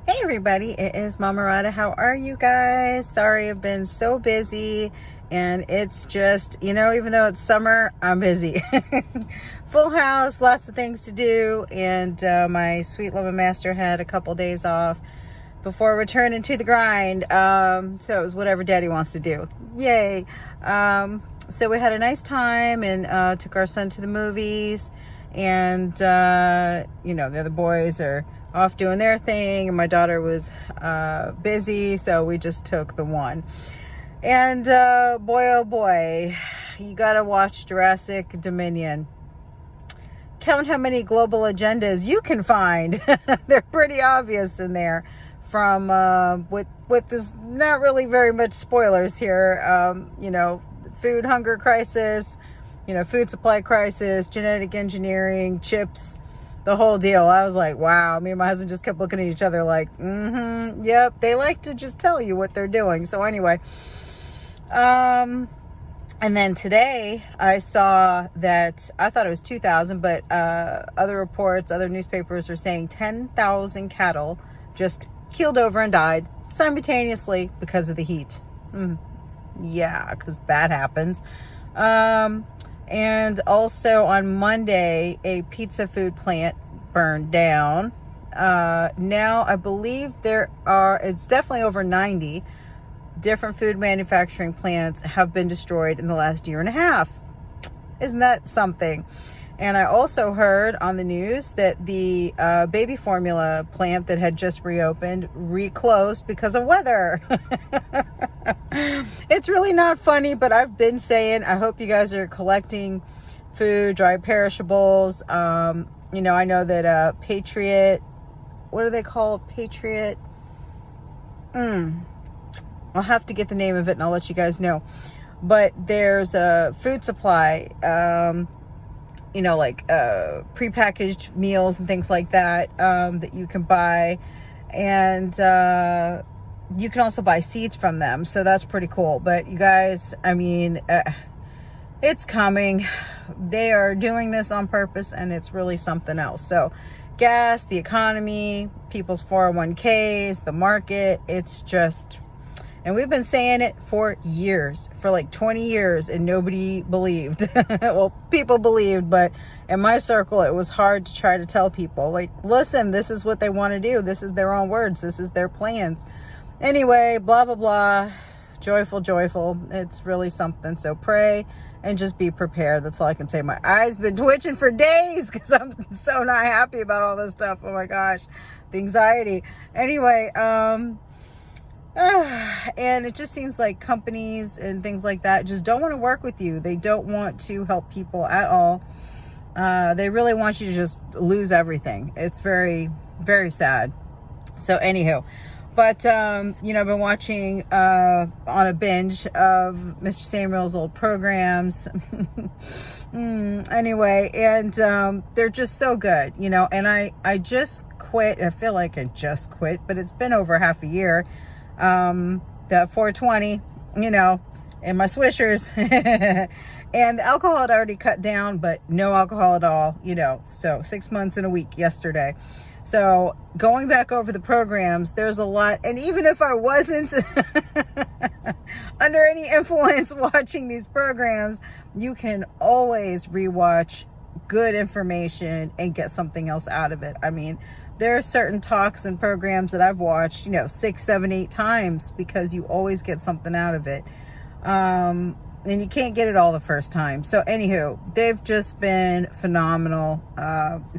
Hey everybody, it is Mama Radha. How are you guys? Sorry I've been so busy, and it's just, even though it's summer, I'm busy. Full house, lots of things to do, and my sweet loving master had a couple days off before returning to the grind. So it was whatever daddy wants to do. Yay. So we had a nice time and took our son to the movies, and the other boys are off doing their thing, and my daughter was busy, so we just took the one. And boy, oh boy, you gotta watch Jurassic Dominion. Count how many global agendas you can find. They're pretty obvious in there. From with this, not really very much spoilers here. Food hunger crisis, food supply crisis, genetic engineering, chips, the whole deal. I was like, wow. Me and my husband just kept looking at each other like, yep. They like to just tell you what they're doing. So anyway, and then today I saw that, I thought it was 2,000, but other reports, other newspapers are saying 10,000 cattle just keeled over and died simultaneously because of the heat. Yeah, because that happens. And also on Monday, a pizza food plant burned down. Now I believe it's definitely over 90 different food manufacturing plants have been destroyed in the last year and a half. Isn't that something? And I also heard on the news that the baby formula plant that had just reopened reclosed because of weather. It's really not funny, but I've been saying, I hope you guys are collecting food, dry perishables. I know that Patriot, what are they called? Patriot. I'll have to get the name of it and I'll let you guys know. But there's a food supply, prepackaged meals and things like that, that you can buy. And you can also buy seeds from them. So that's pretty cool. But you guys, it's coming. They are doing this on purpose, and it's really something else. So gas, the economy, people's 401ks, the market, it's just... And we've been saying it for years, for like 20 years, and nobody believed. Well, people believed, but in my circle, it was hard to try to tell people, like, listen, this is what they want to do. This is their own words. This is their plans. Anyway, blah, blah, blah. Joyful, joyful. It's really something. So pray and just be prepared. That's all I can say. My eyes been twitching for days because I'm so not happy about all this stuff. Oh my gosh. The anxiety. Anyway, and it just seems like companies and things like that just don't want to work with you. They don't want to help people at all. They really want you to just lose everything. It's very, very sad. So anywho, but, I've been watching on a binge of Mr. Samuel's old programs. Anyway, and they're just so good, and I just quit. I feel like I just quit, but it's been over half a year. The 420, and my Swishers, and alcohol had already cut down, but no alcohol at all, so 6 months and a week yesterday. So going back over the programs, there's a lot. And even if I wasn't under any influence watching these programs, you can always rewatch good information and get something else out of it. There are certain talks and programs that I've watched, 6, 7, 8 times because you always get something out of it. And you can't get it all the first time. So anywho, they've just been phenomenal.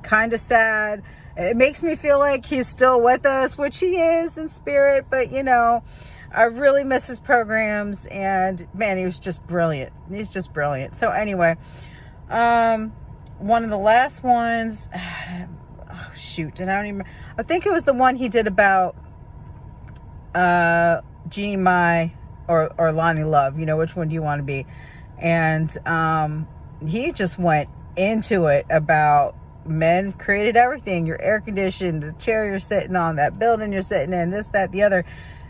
Kind of sad. It makes me feel like he's still with us, which he is in spirit. But, I really miss his programs. And man, he was just brilliant. He's just brilliant. So anyway, one of the last ones... Oh, shoot. And I think it was the one he did about Jeannie Mai or Lonnie Love, which one do you want to be? And he just went into it about men created everything, your air conditioning, the chair you're sitting on, that building you're sitting in, this, that, the other.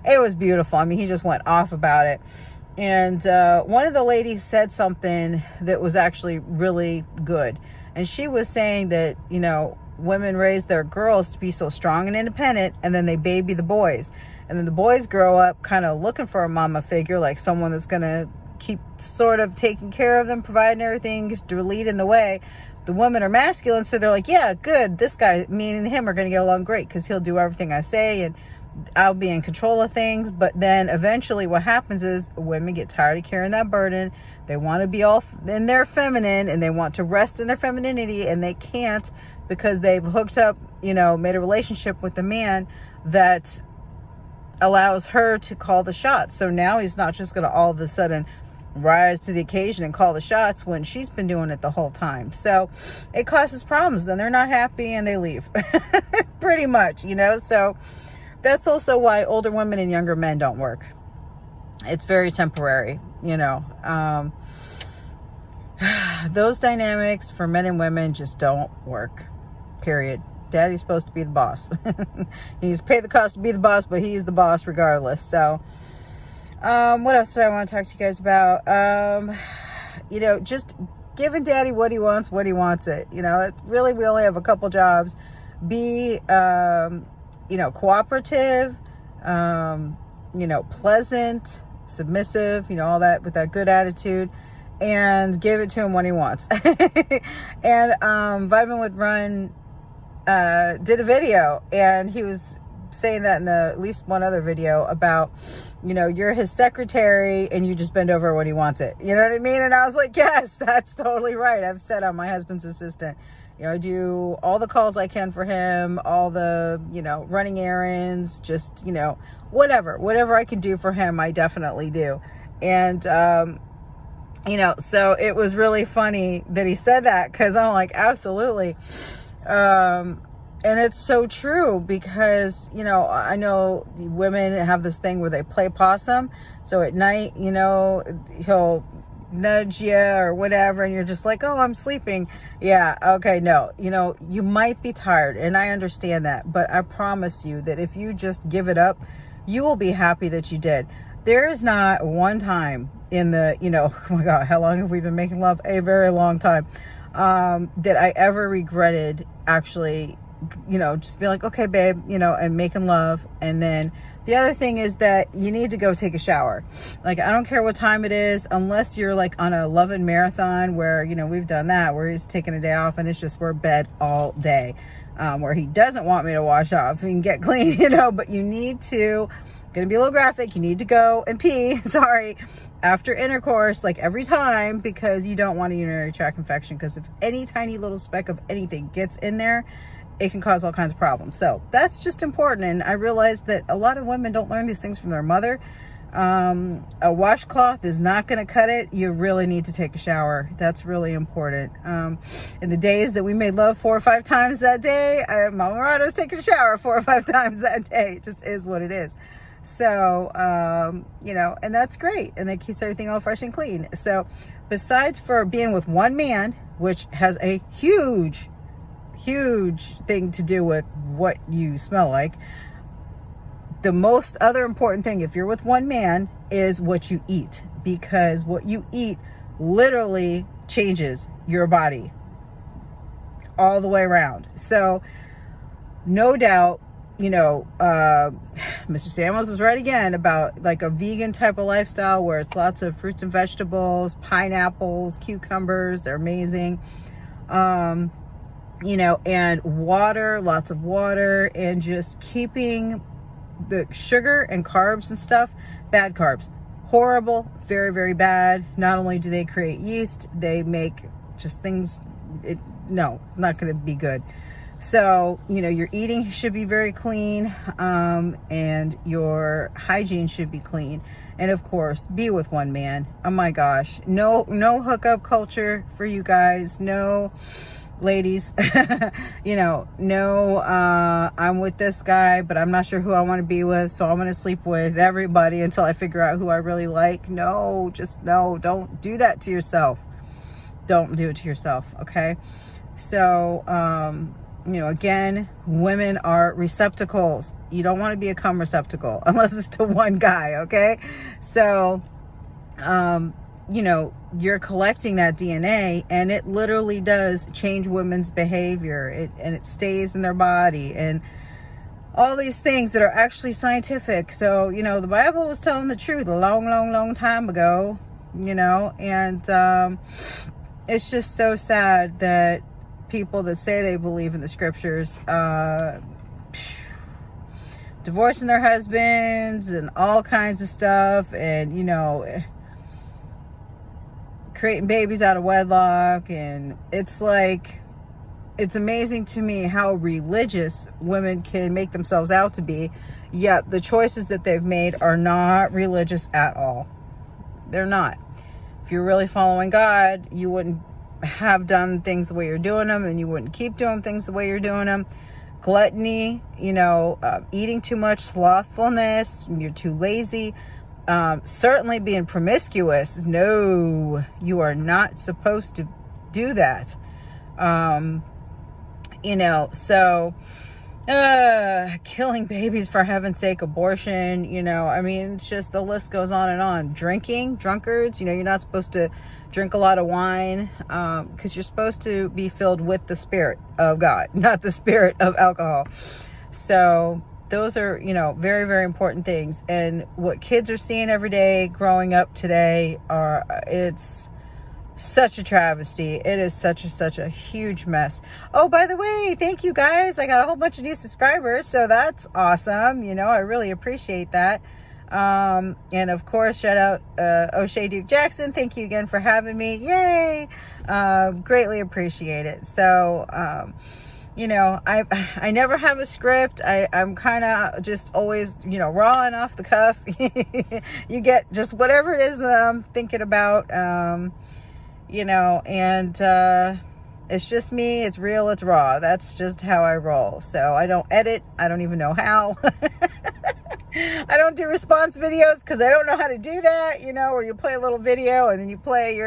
It was beautiful. He just went off about it. And one of the ladies said something that was actually really good. And she was saying that, women raise their girls to be so strong and independent, and then they baby the boys. And then the boys grow up kind of looking for a mama figure, like someone that's going to keep sort of taking care of them, providing everything, just to lead in the way. The women are masculine, so they're like, yeah, good. This guy, me and him are going to get along great because he'll do everything I say and I'll be in control of things. But then eventually what happens is women get tired of carrying that burden. They want to be all in their feminine and they want to rest in their femininity, and they can't because they've hooked up, made a relationship with a man that allows her to call the shots. So now he's not just going to all of a sudden rise to the occasion and call the shots when she's been doing it the whole time. So it causes problems. Then they're not happy and they leave pretty much, so that's also why older women and younger men don't work. It's very temporary, those dynamics for men and women just don't work, period. Daddy's supposed to be the boss. He's paid the cost to be the boss, but he's the boss regardless. So what else did I want to talk to you guys about? Just giving daddy what he wants it. Really, we only have a couple jobs. Be, cooperative, pleasant, submissive, all that with that good attitude, and give it to him when he wants. And Vibing with Run did a video, and he was saying that in at least one other video about, you're his secretary and you just bend over when he wants it. You know what I mean? And I was like, yes, that's totally right. I've said I'm my husband's assistant. I do all the calls I can for him, all the, running errands, just, whatever I can do for him, I definitely do. And, so it was really funny that he said that, because I'm like, absolutely. And it's so true because, I know women have this thing where they play possum. So at night, he'll nudge you or whatever, and you're just like, oh, I'm sleeping. Yeah, okay, no. You might be tired, and I understand that. But I promise you that if you just give it up, you will be happy that you did. There is not one time in the, oh my God, how long have we been making love? A very long time. That I ever regretted actually, just be like, okay, babe, and making love. And then the other thing is that you need to go take a shower. Like, I don't care what time it is, unless you're like on a loving marathon where, we've done that, where he's taking a day off and it's just, we're bed all day, where he doesn't want me to wash off and get clean, but you need to, gonna be a little graphic, you need to go and pee, after intercourse, like every time, because you don't want a urinary tract infection, because if any tiny little speck of anything gets in there, it can cause all kinds of problems. So that's just important. And I realized that a lot of women don't learn these things from their mother. A washcloth is not going to cut it. You really need to take a shower. That's really important. In the days that we made love 4 or 5 times that day, Mama Radha was taking a shower 4 or 5 times that day. It just is what it is. So, and that's great. And it keeps everything all fresh and clean. So besides for being with one man, which has a huge thing to do with what you smell like, the most other important thing, if you're with one man, is what you eat, because what you eat literally changes your body all the way around. So no doubt, Mr. Samuels was right again about like a vegan type of lifestyle where it's lots of fruits and vegetables, pineapples, cucumbers, they're amazing. And water, lots of water, and just keeping the sugar and carbs and stuff, bad carbs, horrible, very, very bad. Not only do they create yeast, they make just things, not going to be good. So, your eating should be very clean, and your hygiene should be clean. And of course, be with one man. Oh my gosh. No hookup culture for you guys. No, ladies, I'm with this guy, but I'm not sure who I want to be with, so I'm going to sleep with everybody until I figure out who I really like. No, don't do that to yourself. Don't do it to yourself, okay? So, again, women are receptacles. You don't want to be a cum receptacle unless it's to one guy, okay? So, you're collecting that DNA, and it literally does change women's behavior, and it stays in their body, and all these things that are actually scientific. So, the Bible was telling the truth a long, long, long time ago, and it's just so sad that people that say they believe in the scriptures, divorcing their husbands and all kinds of stuff, and, creating babies out of wedlock. And it's like, it's amazing to me how religious women can make themselves out to be, yet the choices that they've made are not religious at all. They're not. If you're really following God, you wouldn't have done things the way you're doing them, and you wouldn't keep doing things the way you're doing them. Gluttony, eating too much, slothfulness, you're too lazy, certainly being promiscuous. No, you are not supposed to do that. So killing babies, for heaven's sake, abortion, it's just, the list goes on and on. Drinking, drunkards, you're not supposed to drink a lot of wine, because you're supposed to be filled with the Spirit of God, not the spirit of alcohol. So those are, very, very important things. And what kids are seeing every day growing up today it's such a travesty. It is such a huge mess. Oh, by the way, thank you guys. I got a whole bunch of new subscribers, so that's awesome. I really appreciate that. And of course, shout out O'Shea Duke Jackson. Thank you again for having me. Yay! Greatly appreciate it. So, I never have a script. I'm kind of just always, raw and off the cuff. You get just whatever it is that I'm thinking about. It's just me. It's real. It's raw. That's just how I roll. So I don't edit. I don't even know how. I don't do response videos because I don't know how to do that, where you play a little video and then you play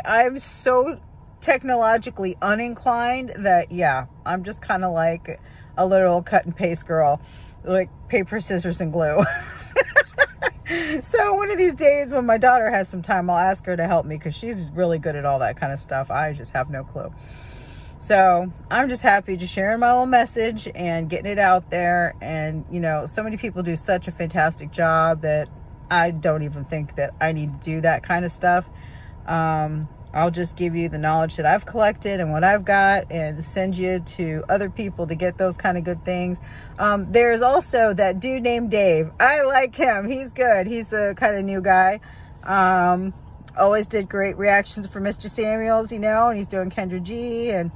I'm so technologically uninclined that, I'm just kind of like a literal cut and paste girl, like paper, scissors, and glue. So one of these days when my daughter has some time, I'll ask her to help me, because she's really good at all that kind of stuff. I just have no clue. So I'm just happy to share my little message and getting it out there. And, so many people do such a fantastic job that I don't even think that I need to do that kind of stuff. I'll just give you the knowledge that I've collected and what I've got, and send you to other people to get those kind of good things. There's also that dude named Dave. I like him. He's good. He's a kind of new guy. Always did great reactions for Mr. Samuels, and he's doing Kendra G and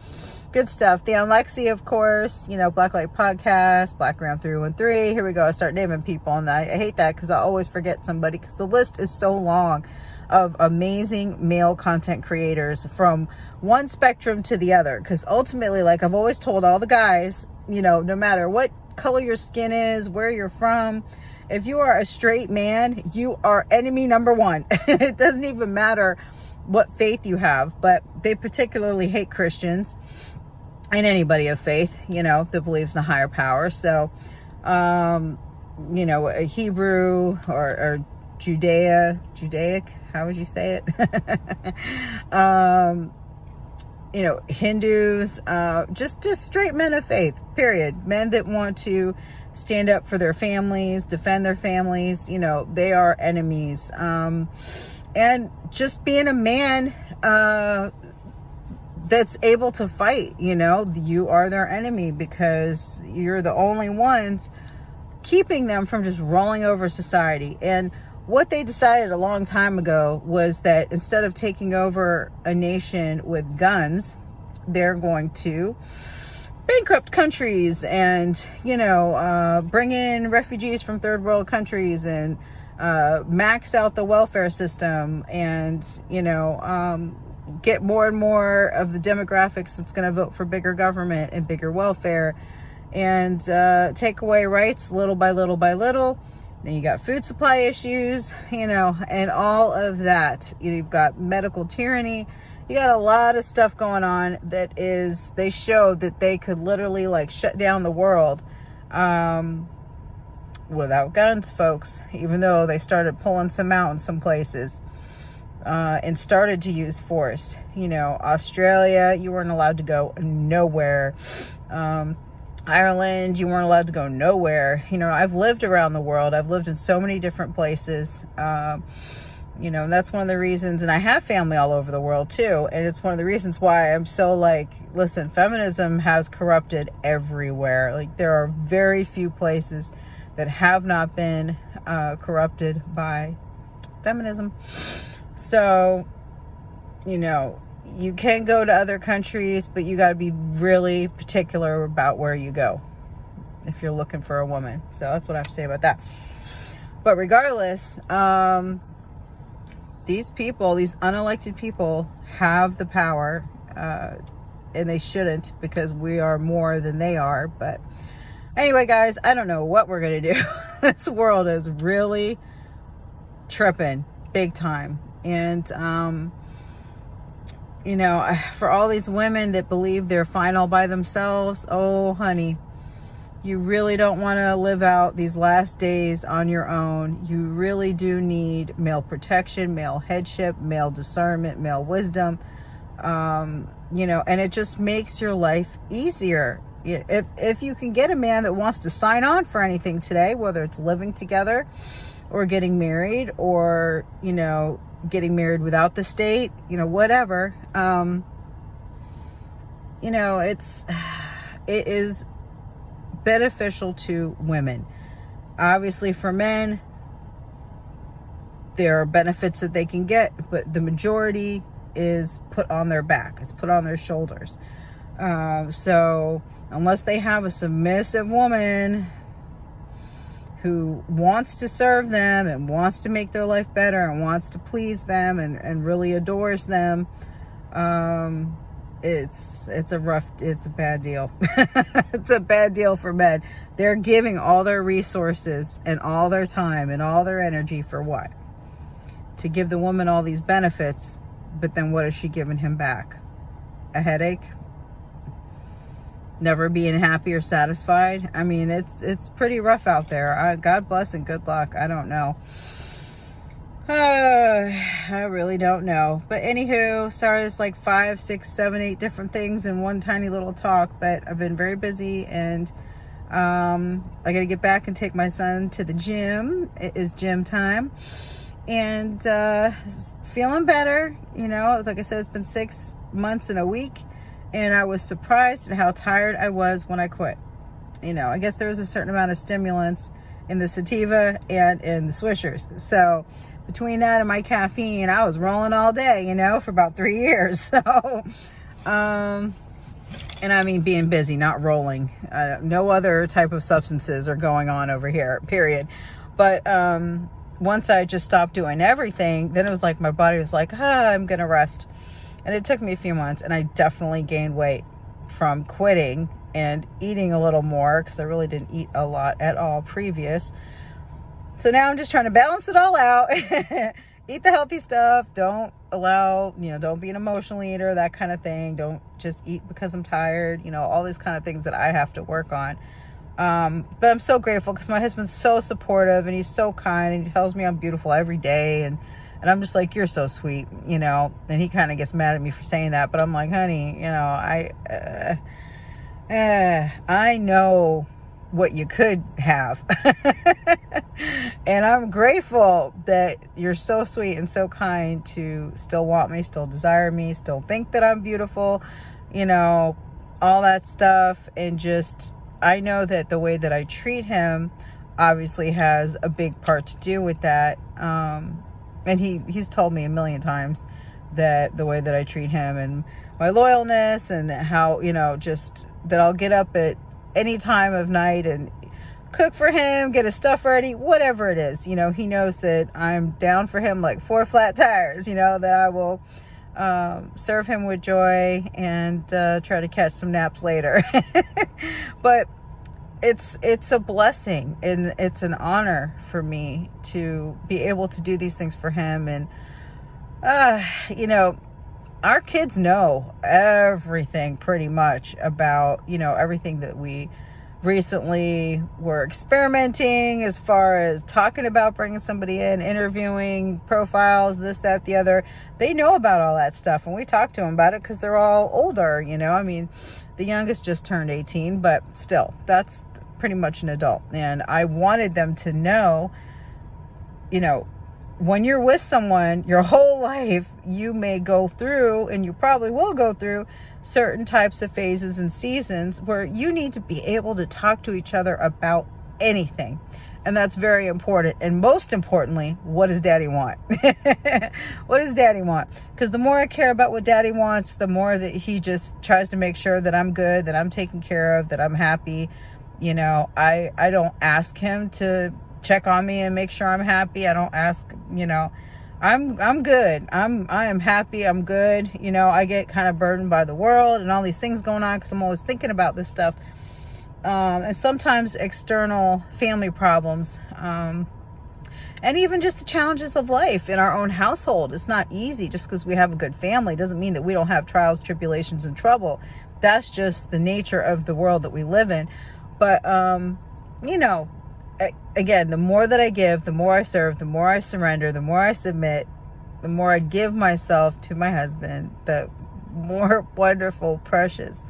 good stuff. The Lexi, of course, Blacklight Podcast, Black Round 313. Here we go. I start naming people, and I hate that because I always forget somebody, because the list is so long of amazing male content creators from one spectrum to the other. Because ultimately, like I've always told all the guys, no matter what color your skin is, where you're from, if you are a straight man, you are enemy number one. It doesn't even matter what faith you have, but they particularly hate Christians and anybody of faith, that believes in a higher power. So, a Hebrew or Judaic, how would you say it? Hindus, just straight men of faith, period. Men that want to stand up for their families, defend their families, they are enemies. And just being a man, that's able to fight, you are their enemy, because you're the only ones keeping them from just rolling over society. And what they decided a long time ago was that instead of taking over a nation with guns, they're going to bankrupt countries and, bring in refugees from third world countries and max out the welfare system and, get more and more of the demographics that's going to vote for bigger government and bigger welfare, and take away rights little by little by little. Then you got food supply issues, and all of that. You've got medical tyranny. You got a lot of stuff going on that they show that they could literally shut down the world without guns, folks, even though they started pulling some out in some places. and started to use force. Australia, you weren't allowed to go nowhere. Ireland, you weren't allowed to go nowhere. I've lived around the world. I've lived in so many different places. And that's one of the reasons, and I have family all over the world too. And it's one of the reasons why I'm so listen, feminism has corrupted everywhere. There are very few places that have not been corrupted by feminism. So, you can go to other countries, but you got to be really particular about where you go if you're looking for a woman. So that's what I have to say about that. But regardless, these people, these unelected people, have the power, and they shouldn't, because we are more than they are. But anyway, guys, I don't know what we're going to do. This world is really tripping big time. And, for all these women that believe they're fine all by themselves, oh, honey, you really don't want to live out these last days on your own. You really do need male protection, male headship, male discernment, male wisdom, and it just makes your life easier. If you can get a man that wants to sign on for anything today, whether it's living together or getting married, or, getting married without the state, whatever, it is beneficial to women. Obviously for men, there are benefits that they can get, but the majority is put on their back. It's put on their shoulders. So unless they have a submissive woman who wants to serve them and wants to make their life better and wants to please them and really adores them, it's a bad deal. It's a bad deal for men. They're giving all their resources and all their time and all their energy for what? To give the woman all these benefits, but then what is she giving him back? A headache? Never being happy or satisfied? I mean, it's pretty rough out there. God bless and good luck. I don't know. I really don't know. But anywho, sorry, it's 5, 6, 7, 8 different things in one tiny little talk. But I've been very busy, and I got to get back and take my son to the gym. It is gym time, and feeling better. Like I said, it's been 6 months and a week, and I was surprised at how tired I was when I quit. I guess there was a certain amount of stimulants in the sativa and in the swishers. So between that and my caffeine, I was rolling all day, for about 3 years. So, and I mean being busy, not rolling. No other type of substances are going on over here, period. But once I just stopped doing everything, then it was like my body was like, I'm going to rest. And it took me a few months, and I definitely gained weight from quitting and eating a little more, because I really didn't eat a lot at all previous. So now I'm just trying to balance it all out. Eat the healthy stuff. Don't don't be an emotional eater, that kind of thing. Don't just eat because I'm tired. All these kind of things that I have to work on. But I'm so grateful because my husband's so supportive, and he's so kind, and he tells me I'm beautiful every day. And I'm just like, you're so sweet, and he kind of gets mad at me for saying that. But I'm like, honey, I know what you could have. And I'm grateful that you're so sweet and so kind to still want me, still desire me, still think that I'm beautiful, all that stuff. And just, I know that the way that I treat him obviously has a big part to do with that. And he's told me a million times that the way that I treat him and my loyalness, and how, just that I'll get up at any time of night and cook for him, get his stuff ready, whatever it is. He knows that I'm down for him like 4 flat tires, that I will serve him with joy and try to catch some naps later. But it's a blessing, and it's an honor for me to be able to do these things for him. And our kids know everything pretty much about everything that we recently were experimenting as far as talking about bringing somebody in, interviewing profiles, this, that, the other. They know about all that stuff, and we talk to them about it because they're all older, you know. I mean, the youngest just turned 18, but still, that's pretty much an adult. And I wanted them to know, you know, when you're with someone your whole life, you may go through, and you probably will go through, certain types of phases and seasons where you need to be able to talk to each other about anything. And that's very important. And most importantly, what does daddy want? What does daddy want? Because the more I care about what daddy wants, the more that he just tries to make sure that I'm good, that I'm taken care of, that I'm happy. You know, I don't ask him to check on me and make sure I'm happy. I don't ask, you know, I'm good. I am happy. I'm good. You know, I get kind of burdened by the world and all these things going on because I'm always thinking about this stuff. And sometimes external family problems, and even just the challenges of life in our own household. It's not easy. Just because we have a good family doesn't mean that we don't have trials, tribulations, and trouble. That's just the nature of the world that we live in. But, you know, again, the more that I give, the more I serve, the more I surrender, the more I submit, the more I give myself to my husband, the more wonderful, precious,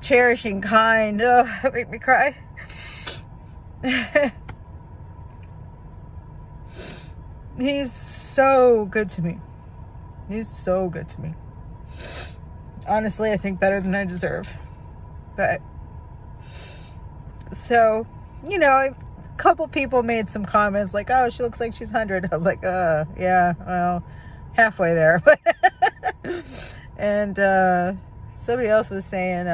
cherishing, kind. Oh, that make me cry. He's so good to me. He's so good to me. Honestly, I think better than I deserve. But, so, you know, a couple people made some comments like, oh, she looks like she's 100. I was like, yeah, well, halfway there. And somebody else was saying,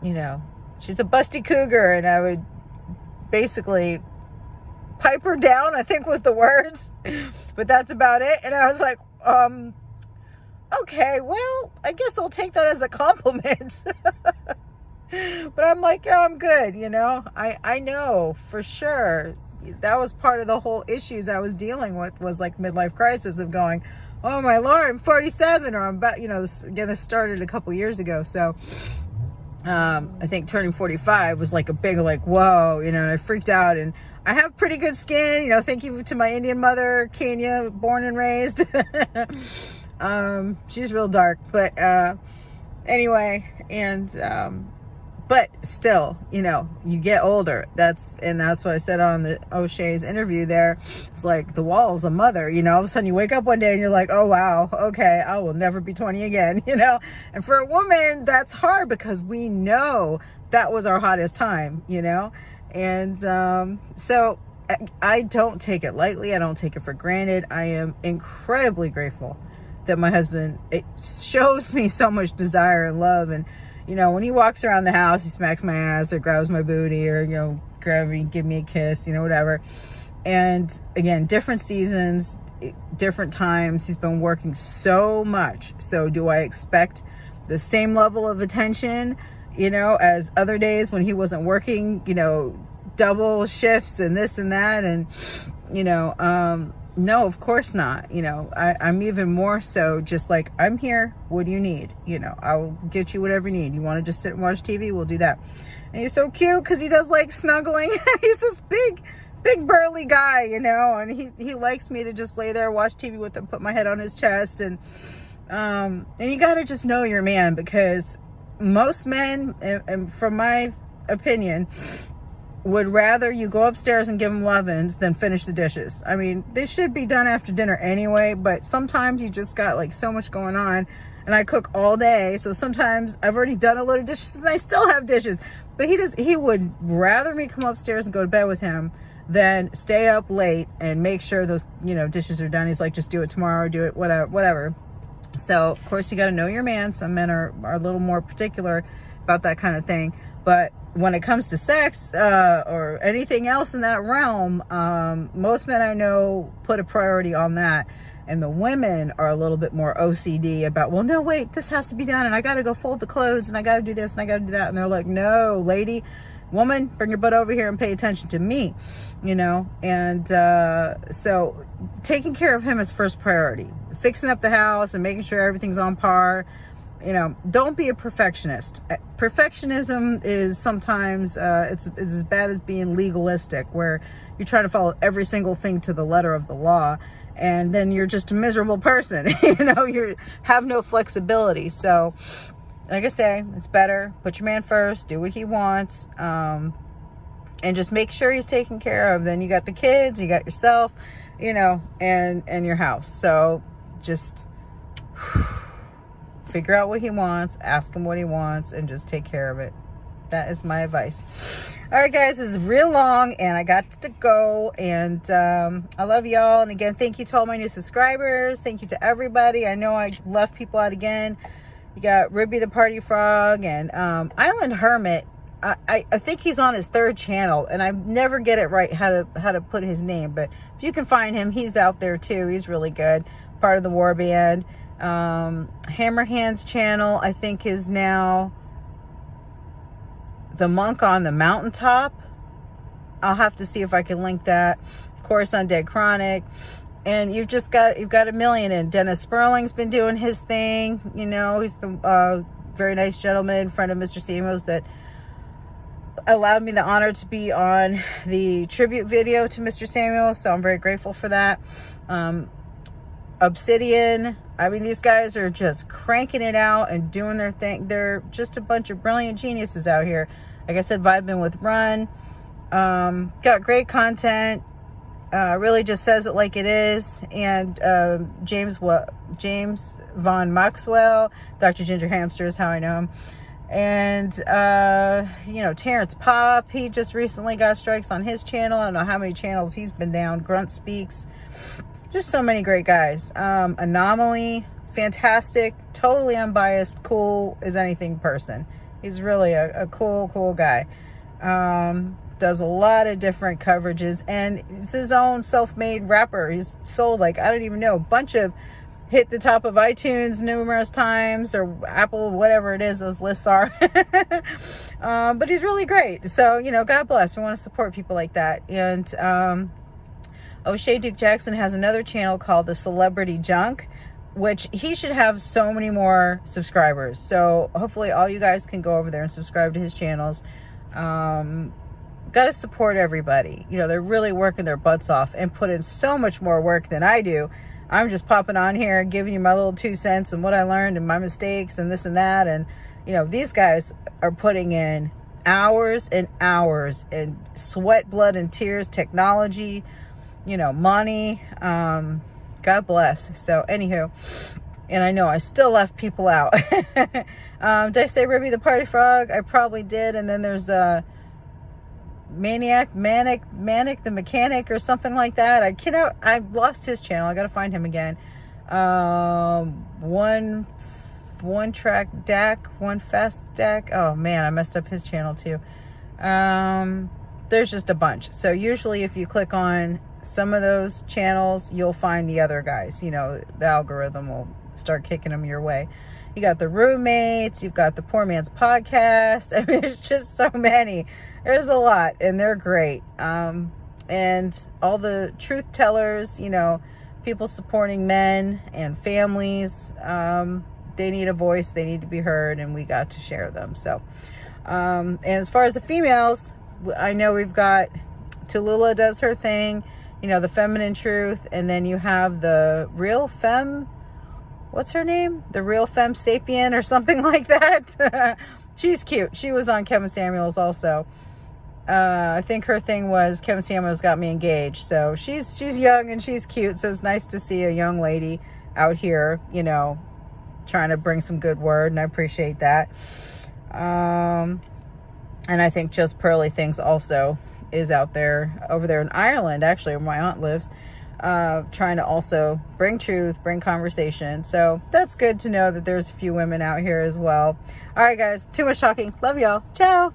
you know, she's a busty cougar, and I would basically pipe her down, I think was the words, but that's about it. And I was like, okay, well, I guess I'll take that as a compliment. But I'm like, yeah, I'm good, you know. I know for sure that was part of the whole issues I was dealing with, was like midlife crisis of going, oh my Lord, I'm 47, or I'm about, you know, this started a couple years ago. So I think turning 45 was like a big, like, whoa, you know, I freaked out. And I have pretty good skin, you know, thank you to my Indian mother, Kenya, born and raised. She's real dark, but anyway, and but still, you know, you get older. That's what I said on the O'Shea's interview there. It's like the wall's a mother, you know. All of a sudden you wake up one day and you're like, oh wow, okay, I will never be 20 again, you know. And for a woman, that's hard because we know that was our hottest time, you know. And so I don't take it lightly. I don't take it for granted. I am incredibly grateful that my husband, it shows me so much desire and love. And you know, when he walks around the house, he smacks my ass or grabs my booty, or, you know, grab me, give me a kiss, you know, whatever. And again, different seasons, different times. He's been working so much. So do I expect the same level of attention, you know, as other days when he wasn't working, you know, double shifts and this and that? And, you know, no, of course not. You know, I'm even more so just like, I'm here. What do you need? You know, I'll get you whatever you need. You want to just sit and watch TV? We'll do that. And he's so cute because he does like snuggling. He's this big burly guy, you know, and he likes me to just lay there, watch TV with him, put my head on his chest. And you got to just know your man, because most men, and from my opinion, would rather you go upstairs and give them lovin's than finish the dishes. I mean, they should be done after dinner anyway, but sometimes you just got like so much going on, and I cook all day. So sometimes I've already done a load of dishes and I still have dishes, but he would rather me come upstairs and go to bed with him than stay up late and make sure those, you know, dishes are done. He's like, just do it tomorrow, do it, whatever. So of course you got to know your man. Some men are a little more particular about that kind of thing, but when it comes to sex or anything else in that realm, most men I know put a priority on that. And the women are a little bit more OCD about, well, no, wait, this has to be done. And I got to go fold the clothes, and I got to do this, and I got to do that. And they're like, no, lady, woman, bring your butt over here and pay attention to me, you know. And so taking care of him is first priority. Fixing up the house and making sure everything's on par don't be a perfectionist. Perfectionism is sometimes, it's as bad as being legalistic, where you're trying to follow every single thing to the letter of the law, and then you're just a miserable person. You have no flexibility. So like I say, it's better, put your man first, do what he wants, and just make sure he's taken care of. Then you got the kids, you got yourself, and your house. So just figure out what he wants, ask him what he wants, and just take care of it. That is my advice. All right, guys, this is real long, and I got to go, and I love y'all. And again, thank you to all my new subscribers. Thank you to everybody. I know I left people out again. You got Ribby the Party Frog and Island Hermit. I think he's on his 3rd channel, and I never get it right how to put his name, but if you can find him, he's out there too. He's really good, part of the War Band. Hammerhand's channel, I think, is now The Monk on the Mountaintop. I'll have to see if I can link that. Of course, Undead Chronic. And you've got a million. And Dennis Sperling's been doing his thing. He's the very nice gentleman, friend of Mr. Samuels, that allowed me the honor to be on the tribute video to Mr. Samuels. So I'm very grateful for that. Obsidian. I mean, these guys are just cranking it out and doing their thing. They're just a bunch of brilliant geniuses out here. Like I said, vibing with Run. Got great content. Really just says it like it is. And James Von Maxwell, Dr. Ginger Hamster is how I know him. And Terrence Pop, he just recently got strikes on his channel. I don't know how many channels he's been down. Grunt Speaks. Just so many great guys. Anomaly, fantastic, totally unbiased, cool as anything person. He's really a cool guy. Does a lot of different coverages, and he's his own self-made rapper. He's sold, like, I don't even know, a bunch of, hit the top of iTunes numerous times, or Apple, whatever it is those lists are. But he's really great. So, God bless. We want to support people like that. And O'Shea Duke Jackson has another channel called The Celebrity Junk, which he should have so many more subscribers. So hopefully all you guys can go over there and subscribe to his channels. Got to support everybody. They're really working their butts off and put in so much more work than I do. I'm just popping on here, giving you my little 2 cents and what I learned and my mistakes and this and that. And, these guys are putting in hours and hours and sweat, blood, and tears, technology, money. God bless. So anywho, and I know I still left people out. Did I say Ribby the Party Frog? I probably did. And then there's Manic the Mechanic or something like that. I lost his channel. I gotta find him again. One track DAC, one fast DAC. Oh man, I messed up his channel too. There's just a bunch. So usually if you click on some of those channels, you'll find the other guys. The algorithm will start kicking them your way. You got the Roommates, you've got the Poor Man's Podcast. I mean, there's just so many. There's a lot, and they're great. And all the truth tellers, people supporting men and families, they need a voice, they need to be heard, and we got to share them. So, and as far as the females, I know we've got Tallulah does her thing, the feminine truth, and then you have the real femme, what's her name? The real femme sapien or something like that. She's cute. She was on Kevin Samuels also. I think her thing was Kevin Samuels got me engaged. So she's young and she's cute. So it's nice to see a young lady out here, trying to bring some good word, and I appreciate that. And I think Just Pearly Things also is out there, over there in Ireland, actually, where my aunt lives, trying to also bring truth, bring conversation. So that's good to know that there's a few women out here as well. All right, guys, too much talking. Love y'all. Ciao.